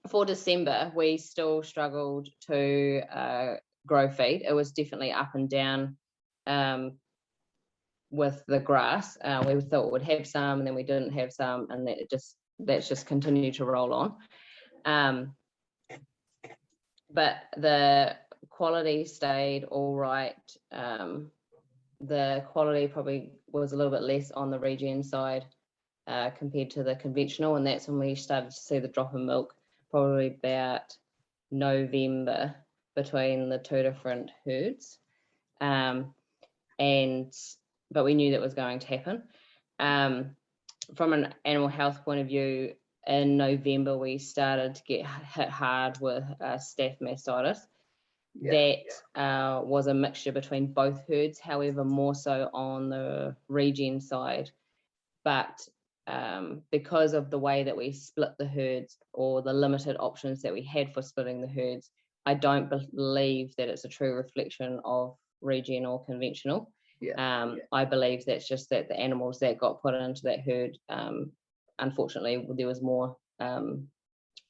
for December, we still struggled to grow feed. It was definitely up and down with the grass. We thought we'd have some, and then we didn't have some, and that's just continued to roll on. But the quality stayed all right. The quality probably was a little bit less on the regen side compared to the conventional, and that's when we started to see the drop in milk, probably about November, between the two different herds. But we knew that was going to happen. From an animal health point of view, in November we started to get hit hard with staph mastitis. That was a mixture between both herds, however more so on the regen side. But because of the way that we split the herds, or the limited options that we had for splitting the herds, I don't believe that it's a true reflection of regen or conventional. I believe that's just that the animals that got put into that herd, unfortunately, there was more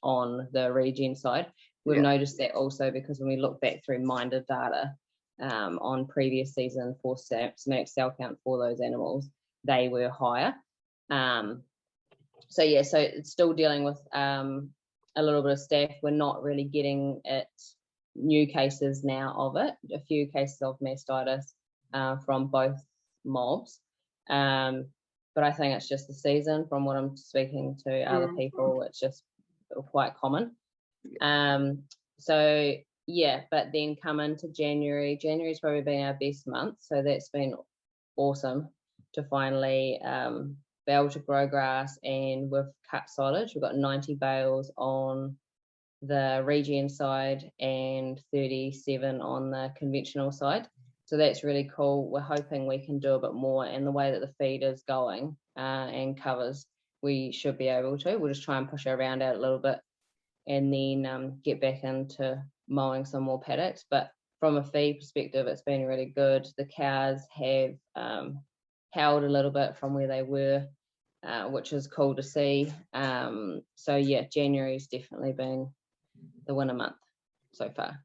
on the regen side. We've noticed that also because when we look back through MINDA data on previous season for somatic cell count for those animals, they were higher. So it's still dealing with a little bit of staph. We're not really getting new cases now of it, a few cases of mastitis from both mobs. But I think it's just the season. From what I'm speaking to other people, it's just quite common. But then come into January. January's probably been our best month, so that's been awesome to finally be able to grow grass, and we've cut silage. We've got 90 bales on the regen side and 37 on the conventional side. So that's really cool. We're hoping we can do a bit more, and the way that the feed is going and covers, we should be able to. We'll just try and push our round out a little bit, and then get back into mowing some more paddocks. But from a feed perspective, it's been really good. The cows have held a little bit from where they were, which is cool to see. January's definitely been the winner month so far.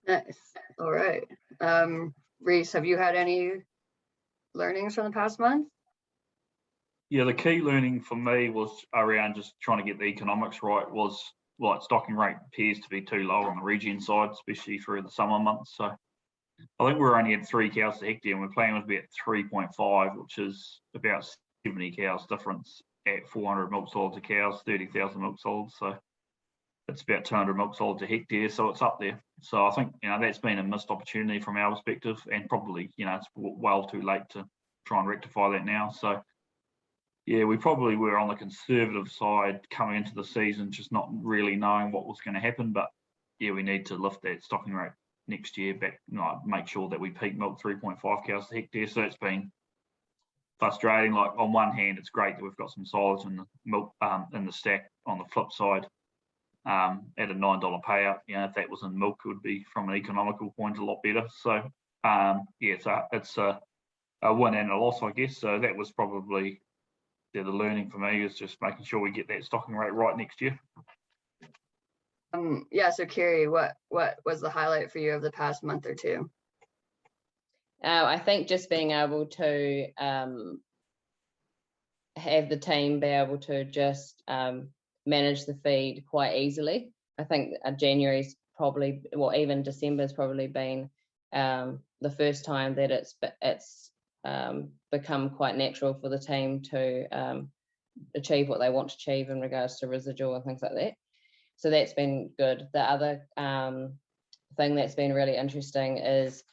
Nice. All right. Reese, have you had any learnings from the past month? Yeah, the key learning for me was around just trying to get the economics right. Was like stocking rate appears to be too low on the regen side, especially through the summer months. So I think we're only at 3 cows a hectare, and we're planning to be at 3.5, which is about 70 cows difference at 400 milk solids a cows, 30,000 milk solids. So it's about 200 milk solids a hectare, so it's up there. So I think that's been a missed opportunity from our perspective, and probably it's well too late to try and rectify that now. So yeah, we probably were on the conservative side coming into the season, just not really knowing what was going to happen. But yeah, we need to lift that stocking rate next year back, make sure that we peak milk 3.5 cows a hectare. So it's been frustrating. Like on one hand, it's great that we've got some solids in the milk in the stack. On the flip side, at a $9 payout, if that was in milk, it would be from an economical point a lot better. So it's a win and a loss, I guess. So that was probably the learning for me, is just making sure we get that stocking rate right next year. So Kerry, what was the highlight for you of the past month or two? I think just being able to have the team be able to just manage the feed quite easily. I think January's probably, even December's probably been the first time that it's become quite natural for the team to achieve what they want to achieve in regards to residual and things like that. So that's been good. The other thing that's been really interesting is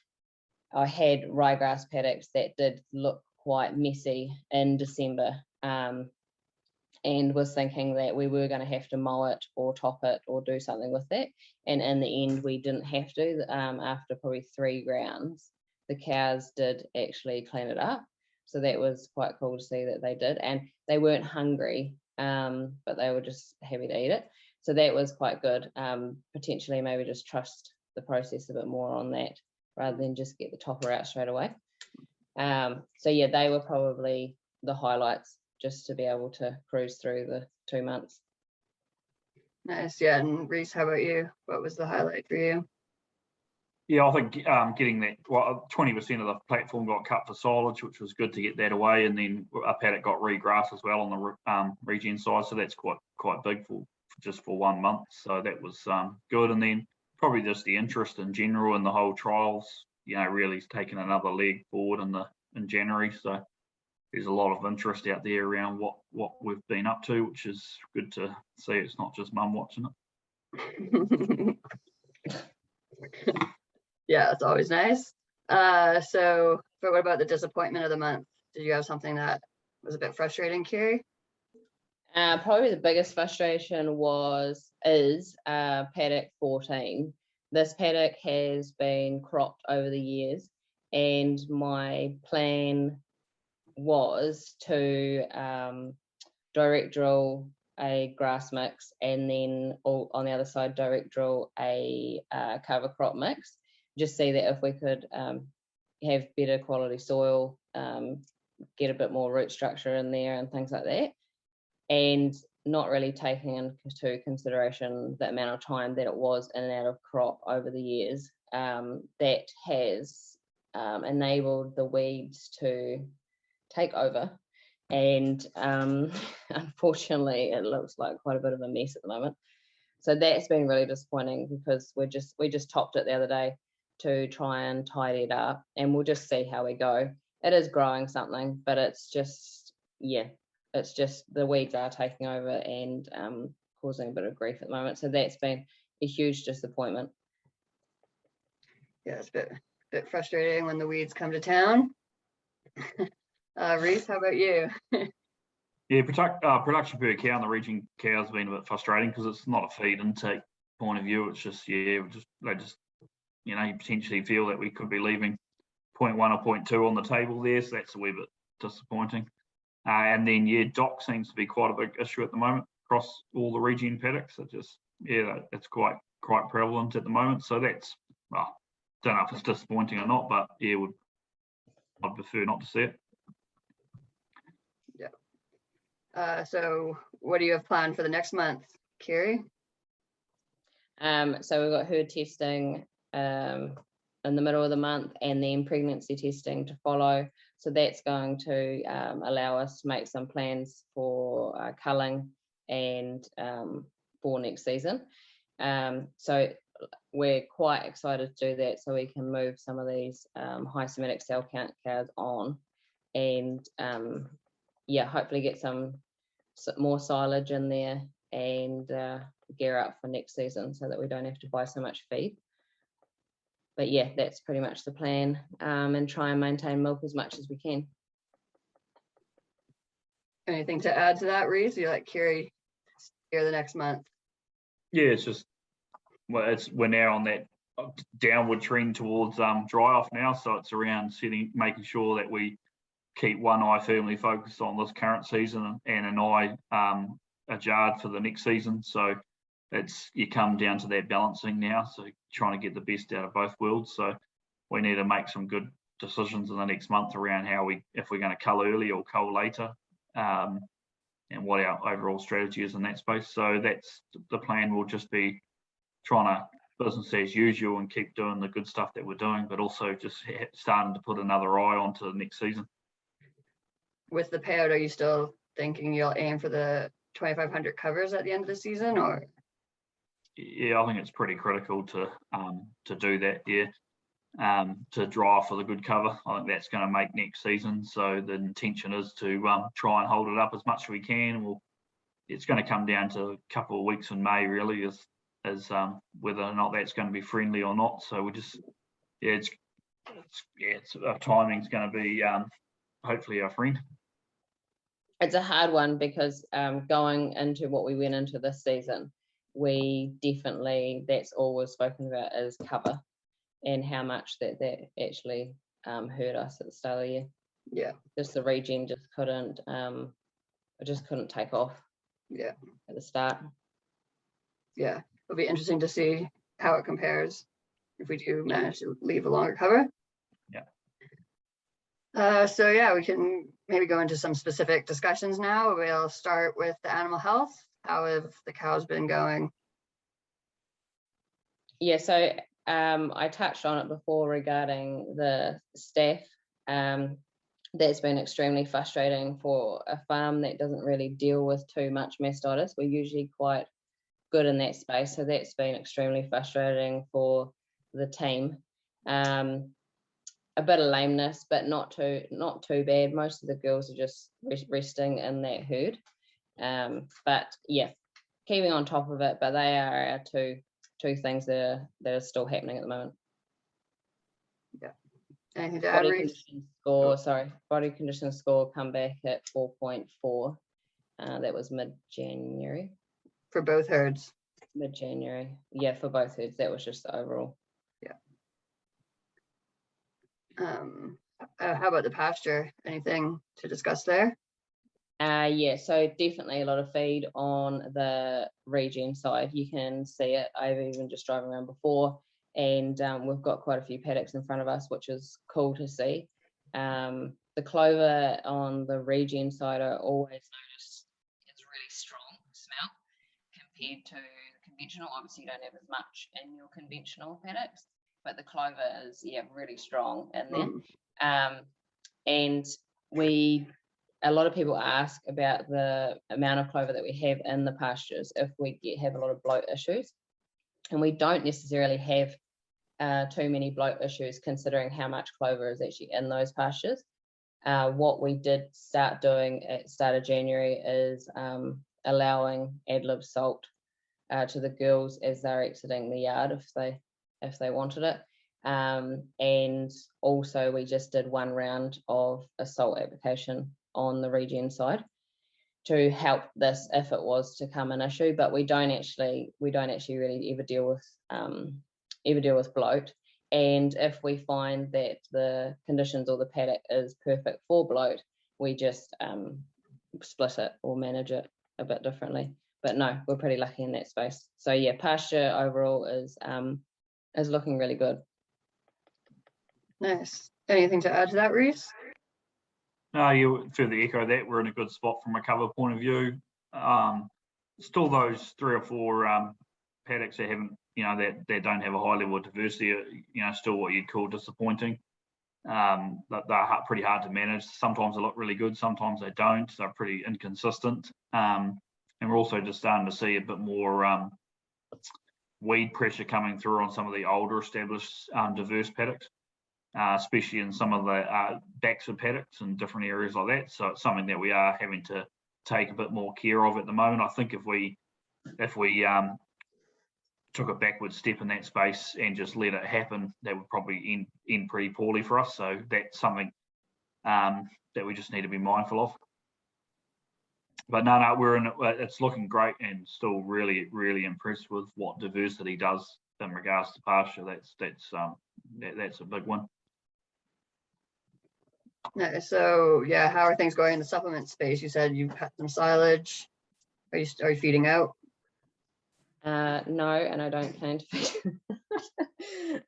I had ryegrass paddocks that did look quite messy in December, and was thinking that we were going to have to mow it or top it or do something with that. And in the end, we didn't have to. After probably 3 rounds, the cows did actually clean it up. So that was quite cool to see that they did. And they weren't hungry, but they were just happy to eat it. So that was quite good. Potentially maybe just trust the process a bit more on that rather than just get the topper out straight away. They were probably the highlights, just to be able to cruise through the 2 months. Nice. Yeah. And Reese, how about you? What was the highlight for you? Yeah, I think getting that, 20% of the platform got cut for silage, which was good to get that away, and then a paddock got regrassed as well on the regen side, so that's quite big for just for 1 month. So that was good, and then probably just the interest in general in the whole trials, really has taken another leg forward in January. So there's a lot of interest out there around what we've been up to, which is good to see. It's not just mum watching it. Yeah, it's always nice. So, but what about the disappointment of the month? Did you have something that was a bit frustrating, Kiri? Probably the biggest frustration is paddock 14. This paddock has been cropped over the years, and my plan was to direct drill a grass mix, and then on the other side direct drill a cover crop mix. Just see that if we could have better quality soil, get a bit more root structure in there and things like that, and not really taking into consideration the amount of time that it was in and out of crop over the years. That has enabled the weeds to take over, and unfortunately it looks like quite a bit of a mess at the moment. So that's been really disappointing, because we just topped it the other day to try and tidy it up, and we'll just see how we go. It is growing something, but it's just the weeds are taking over and causing a bit of grief at the moment. So that's been a huge disappointment. Yeah, it's a bit frustrating when the weeds come to town. Reese, how about you? Yeah, production per cow in the region cow has been a bit frustrating, because it's not a feed intake point of view. It's just you potentially feel that we could be leaving 0.1 or 0.2 on the table there, so that's a wee bit disappointing. And then dock seems to be quite a big issue at the moment across all the region paddocks. It's quite prevalent at the moment. So that's, don't know if it's disappointing or not, but I'd prefer not to see it. Yeah. So what do you have planned for the next month, Kiri? So we've got herd testing in the middle of the month, and then pregnancy testing to follow. So that's going to allow us to make some plans for culling and for next season. So we're quite excited to do that, so we can move some of these high somatic cell count cows on, and hopefully get some more silage in there, and gear up for next season so that we don't have to buy so much feed. But yeah, that's pretty much the plan, and try and maintain milk as much as we can. Anything to add to that, Reese? You like Kiri here the next month? Yeah, it's just, we're now on that downward trend towards dry off now, so it's around making sure that we keep one eye firmly focused on this current season and an eye ajarred for the next season. So you come down to that balancing now, so trying to get the best out of both worlds. So we need to make some good decisions in the next month around if we're going to cull early or cull later, and what our overall strategy is in that space. So that's the plan. Will just be trying to business as usual and keep doing the good stuff that we're doing, but also just starting to put another eye onto the next season. With the payout, are you still thinking you'll aim for the 2,500 covers at the end of the season, or? Yeah, I think it's pretty critical to do that. Yeah, to drive for the good cover. I think that's going to make next season. So the intention is to try and hold it up as much as we can. It's going to come down to a couple of weeks in May, really, as whether or not that's going to be friendly or not. So we just, timing's going to be hopefully our friend. It's a hard one, because going into what we went into this season, that's all we've spoken about is cover, and how much that actually hurt us at the start of the year. Yeah. Just the regen just couldn't take off. Yeah. At the start. Yeah, it'll be interesting to see how it compares if we do manage to leave a longer cover. Yeah. So yeah, we can maybe go into some specific discussions now. We'll start with the animal health. How have the cows been going Yeah, so I touched on it before regarding the staff. That's been extremely frustrating for a farm that doesn't really deal with too much mastitis. We're usually quite good in that space, so that's been extremely frustrating for the team. A bit of lameness, but not too bad. Most of the girls are just resting in that herd. But yeah, keeping on top of it. But they are our two things that are still happening at the moment. Yeah. Anything to add, Body Reese? condition score, sorry, body condition score come back at 4.4. That was mid-January. For both herds. Mid-January, yeah, for both herds. That was just the overall. Yeah. How about the pasture? Anything to discuss there? Yeah, so definitely a lot of feed on the regen side. You can see it. I've even just driving around before, and we've got quite a few paddocks in front of us, which is cool to see. The clover on the regen side, I always notice it's really strong smell compared to conventional. Obviously, you don't have as much in your conventional paddocks, but the clover is really strong in there. And a lot of people ask about the amount of clover that we have in the pastures if we have a lot of bloat issues, and we don't necessarily have too many bloat issues considering how much clover is actually in those pastures. What we did start doing at the start of January is allowing ad lib salt to the girls as they're exiting the yard if they wanted it. And also we just did one round of a salt application on the regen side to help this if it was to come an issue, but we don't actually really ever deal with bloat. And if we find that the conditions or the paddock is perfect for bloat, we just split it or manage it a bit differently. But no, we're pretty lucky in that space. So yeah, pasture overall is looking really good. Nice. Anything to add to that, Reese? No, you further echo that. We're in a good spot from a cover point of view. Still those 3 or 4 paddocks that haven't, that don't have a high level of diversity, still what you'd call disappointing. They're pretty hard to manage. Sometimes they look really good, sometimes they don't. They're pretty inconsistent. And we're also just starting to see a bit more weed pressure coming through on some of the older established diverse paddocks. Especially in some of the backs of paddocks and different areas like that. So it's something that we are having to take a bit more care of at the moment. I think if we took a backward step in that space and just let it happen, that would probably end pretty poorly for us. So that's something that we just need to be mindful of. But no, it's looking great, and still really, really impressed with what diversity does in regards to pasture. That's a big one. No, so yeah, how are things going in the supplement space? You said you cut some silage. Are you feeding out? No, and I don't plan to feed.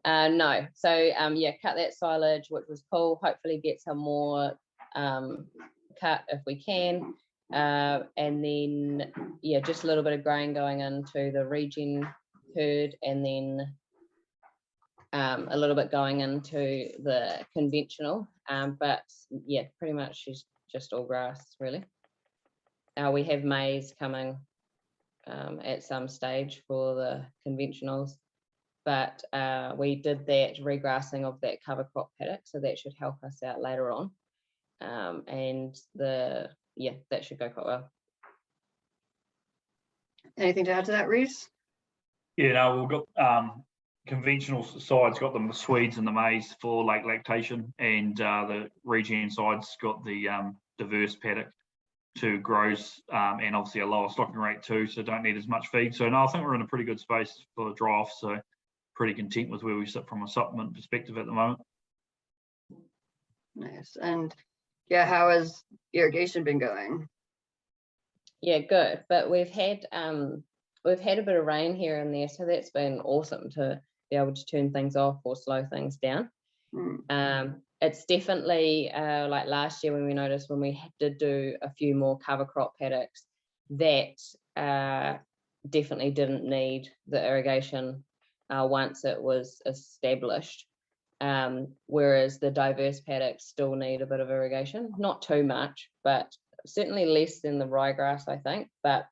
No. So yeah, cut that silage, which was cool. Hopefully get some more cut if we can. And then yeah, just a little bit of grain going into the regen herd, and then a little bit going into the conventional, but yeah, pretty much is just all grass really. We have maize coming at some stage for the conventionals, but we did that regrassing of that cover crop paddock, so that should help us out later on, and that should go quite well. Anything to add to that, Reese? Yeah, no, we've got conventional side's got the Swedes and the maize for late lactation, and the regen side's got the diverse paddock to grows, and obviously a lower stocking rate too, so don't need as much feed. So no, I think we're in a pretty good space for the dry off, so pretty content with where we sit from a supplement perspective at the moment. Nice. And yeah, how has irrigation been going? Yeah, good. But we've had a bit of rain here and there, so that's been awesome to be able to turn things off or slow things down. It's definitely like last year when we noticed when we did do a few more cover crop paddocks that definitely didn't need the irrigation once it was established. Whereas the diverse paddocks still need a bit of irrigation, not too much, but certainly less than the ryegrass, I think. But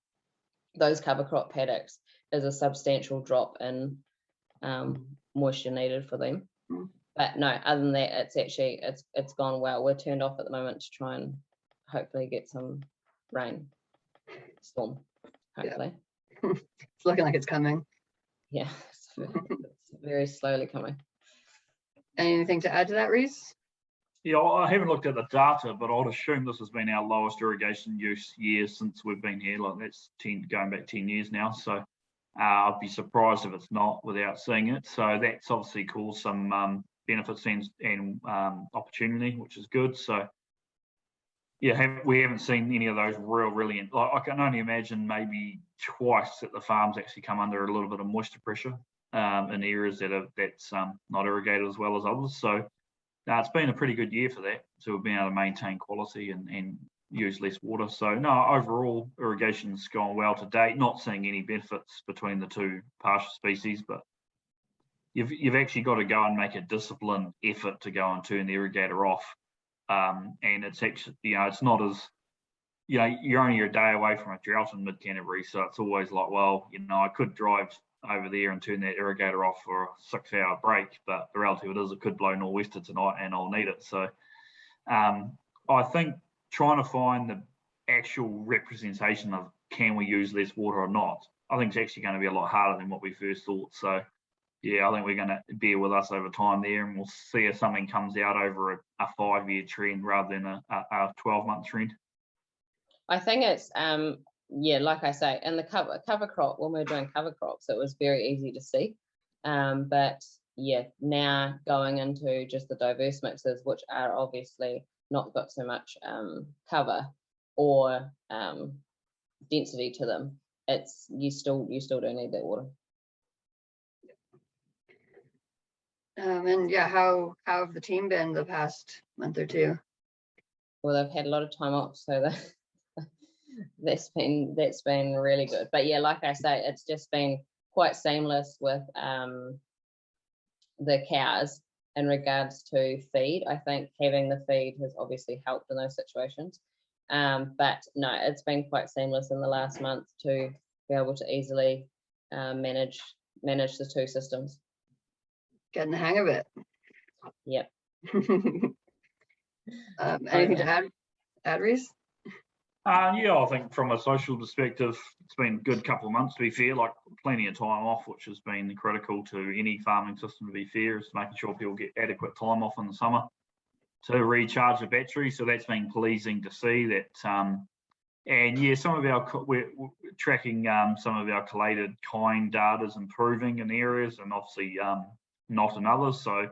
those cover crop paddocks is a substantial drop in moisture needed for them. But no, other than that, it's gone well. We're turned off at the moment to try and hopefully get some rain, storm, hopefully. Yeah. It's looking like it's coming. Yeah, it's very slowly coming. Anything to add to that, Reese? Yeah, I haven't looked at the data, but I'd assume this has been our lowest irrigation use year since we've been here. Like that's going back 10 years now. So I'd be surprised if it's not without seeing it. So that's obviously caused some benefits and opportunity, which is good. So yeah, we haven't seen any of those really. Like I can only imagine maybe twice that the farms actually come under a little bit of moisture pressure in areas that's not irrigated as well as others. So it's been a pretty good year for that. So we've been able to maintain quality and use less water. So no, overall irrigation's gone well to date. Not seeing any benefits between the two pasture species, but you've actually got to go and make a disciplined effort to go and turn the irrigator off. And it's actually, it's not as, you're only a day away from a drought in mid-Canterbury. So it's always like, well, I could drive over there and turn that irrigator off for a 6-hour break, but the reality of it is it could blow nor'wester tonight and I'll need it. So I think trying to find the actual representation of can we use less water or not, I think it's actually going to be a lot harder than what we first thought. So yeah, I think we're going to bear with us over time there, and we'll see if something comes out over a 5-year trend rather than a 12-month trend. I think it's like I say, in the cover crop, when we were doing cover crops, it was very easy to see. But yeah, now going into just the diverse mixes, which are obviously not got so much cover or density to them, you still do need that water. And yeah, how have the team been the past month or two? Well, they've had a lot of time off, so that's been really good. But yeah, like I say, it's just been quite seamless with the cows in regards to feed. I think having the feed has obviously helped in those situations. But no, it's been quite seamless in the last month to be able to easily manage the two systems. Getting the hang of it. Yep. Anything to add, Reese? Yeah, I think from a social perspective, it's been a good couple of months, to be fair, like plenty of time off, which has been critical to any farming system, to be fair, is making sure people get adequate time off in the summer to recharge the battery. So that's been pleasing to see that. And yeah, we're tracking some of our collated kind data is improving in areas and obviously not in others. So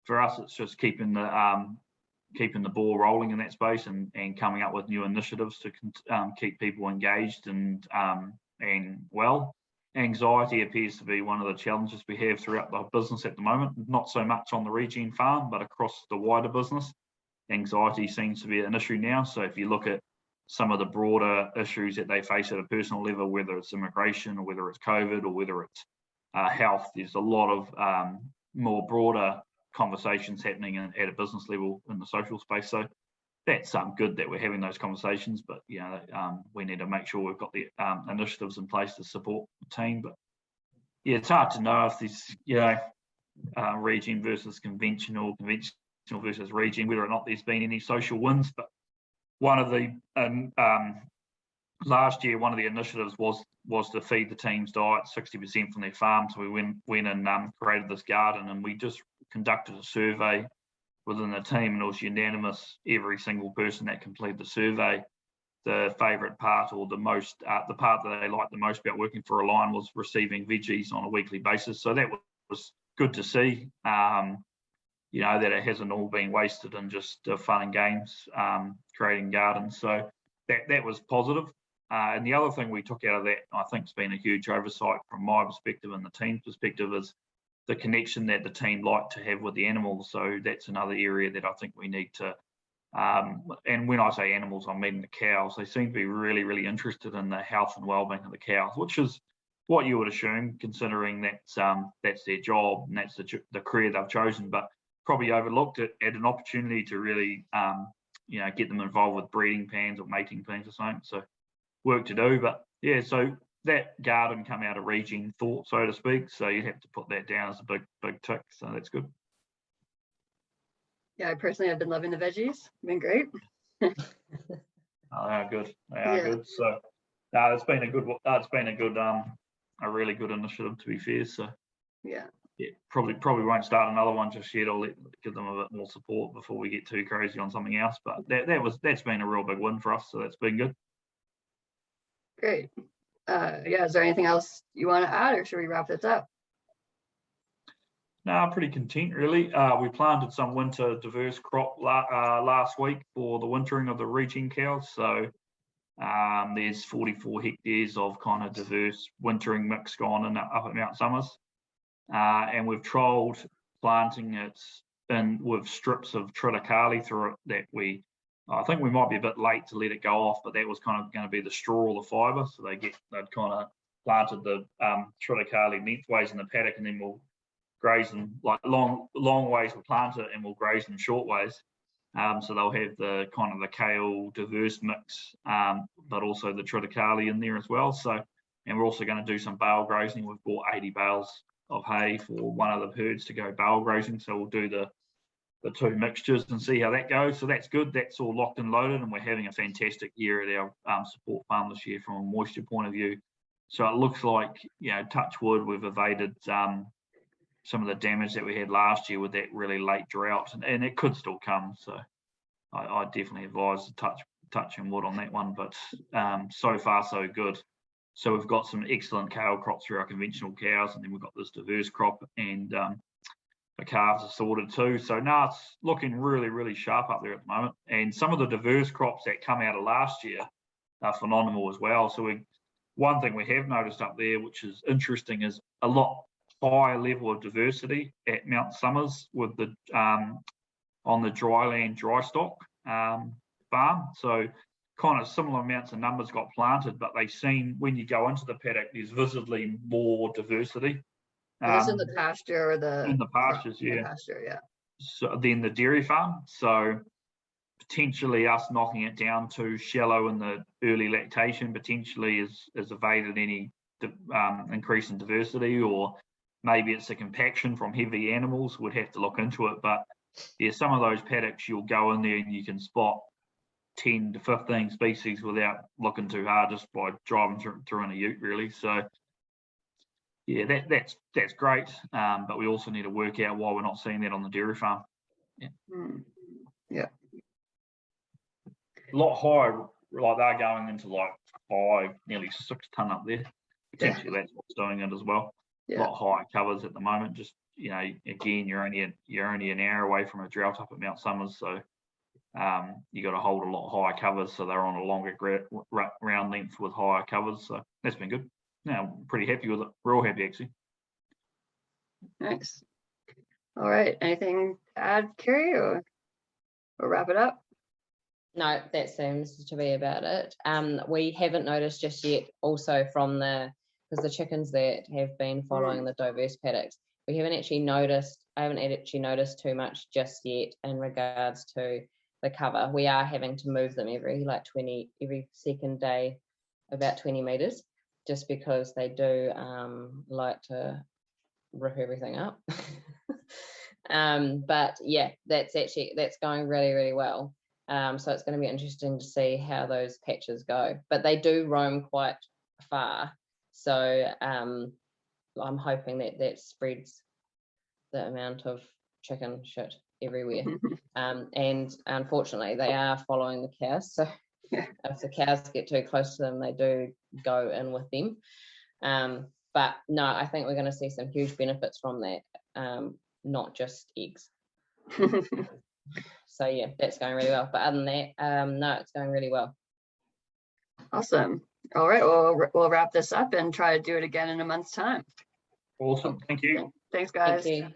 for us, it's just keeping the ball rolling in that space and coming up with new initiatives to keep people engaged and well. Anxiety appears to be one of the challenges we have throughout the business at the moment, not so much on the Regen farm, but across the wider business. Anxiety seems to be an issue now. So if you look at some of the broader issues that they face at a personal level, whether it's immigration or whether it's COVID or whether it's health, there's a lot of more broader conversations happening at a business level in the social space. So that's good that we're having those conversations, but we need to make sure we've got the initiatives in place to support the team. But yeah, it's hard to know if this Regen versus conventional versus Regen, whether or not there's been any social wins. But one of the last year, one of the initiatives was to feed the team's diet 60% from their farm. So we went and created this garden, and we just conducted a survey within the team, and it was unanimous. Every single person that completed the survey, the favourite part or the part that they liked the most about working for a line was receiving veggies on a weekly basis. So that was good to see. That it hasn't all been wasted in just fun and games, creating gardens. So that was positive. And the other thing we took out of that, I think, has been a huge oversight from my perspective and the team's perspective, is the connection that the team like to have with the animals. So that's another area that I think we need to, and when I say animals, I mean the cows. They seem to be really, really interested in the health and well-being of the cows, which is what you would assume, considering that's their job and that's the career they've chosen, but probably overlooked it at an opportunity to really get them involved with breeding pans or mating pans or something. So work to do, but yeah, so that garden come out of Regen thought, so to speak. So you have to put that down as a big tick. So that's good. Yeah, I personally have been loving the veggies. Been great. Oh, they are good. They are good. So it's been a good. It's been a really good initiative, to be fair. So yeah, probably won't start another one just yet. I'll give them a bit more support before we get too crazy on something else. But that's been a real big win for us. So that's been good. Great. Yeah, is there anything else you want to add, or should we wrap this up? No, I'm pretty content, really. We planted some winter diverse crop last week for the wintering of the Regen cows. So there's 44 hectares of kind of diverse wintering mix gone in up at Mount Somers. And we've trialled planting it in with strips of triticale through it that I think we might be a bit late to let it go off, but that was kind of going to be the straw or the fibre. So they'd kind of planted the triticale lengthways in the paddock, and then we'll graze them like long ways. We'll plant it and we'll graze them short ways. So they'll have the kind of the kale diverse mix, but also the triticale in there as well. So, and we're also going to do some bale grazing. We've bought 80 bales of hay for one of the herds to go bale grazing. So we'll do the two mixtures and see how that goes. So that's good. That's all locked and loaded, and we're having a fantastic year at our support farm this year from a moisture point of view. So it looks like, touch wood, we've evaded some of the damage that we had last year with that really late drought, and it could still come. So I definitely advise to touching wood on that one, but so far so good. So we've got some excellent kale crops through our conventional cows, and then we've got this diverse crop, and the calves are sorted too. So now it's looking really, really sharp up there at the moment. And some of the diverse crops that come out of last year are phenomenal as well. So one thing we have noticed up there, which is interesting, is a lot higher level of diversity at Mount Somers with the on the dryland dry stock farm. So kind of similar amounts of numbers got planted, but they've seen when you go into the paddock, there's visibly more diversity. Is this in the pasture or the in the pastures? Yeah. The pasture, yeah. So then the dairy farm. So potentially us knocking it down to shallow in the early lactation potentially is evaded any increase in diversity, or maybe it's a compaction from heavy animals. We'd have to look into it, but yeah, some of those paddocks you'll go in there and you can spot 10 to 15 species without looking too hard, just by driving through in a ute, really. So yeah, that's great, but we also need to work out why we're not seeing that on the dairy farm. Yeah. Yeah. A lot higher, like they're going into like 5, nearly 6 ton up there. Potentially that's what's doing it as well. A lot higher covers at the moment. Just again, you're only an hour away from a drought up at Mount Somers, so you got to hold a lot higher covers, so they're on a longer round length with higher covers. So that's been good. Now I'm pretty happy with it. We're all happy actually. Nice. All right. Anything to add, Carrie, or we'll wrap it up? No, that seems to be about it. We haven't noticed just yet, also because the chickens that have been following the diverse paddocks, I haven't actually noticed too much just yet in regards to the cover. We are having to move them every second day, about 20 meters, just because they do like to rip everything up. But yeah, that's going really, really well. So it's going to be interesting to see how those patches go, but they do roam quite far. So I'm hoping that spreads the amount of chicken shit everywhere. And unfortunately, they are following the cows. So if the cows get too close to them, they do go in with them. But no, I think we're going to see some huge benefits from that, not just eggs. So yeah, that's going really well. But other than that, no, it's going really well. Awesome. All right, well, we'll wrap this up and try to do it again in a month's time. Awesome. Thank you. Thanks, guys. Thank you.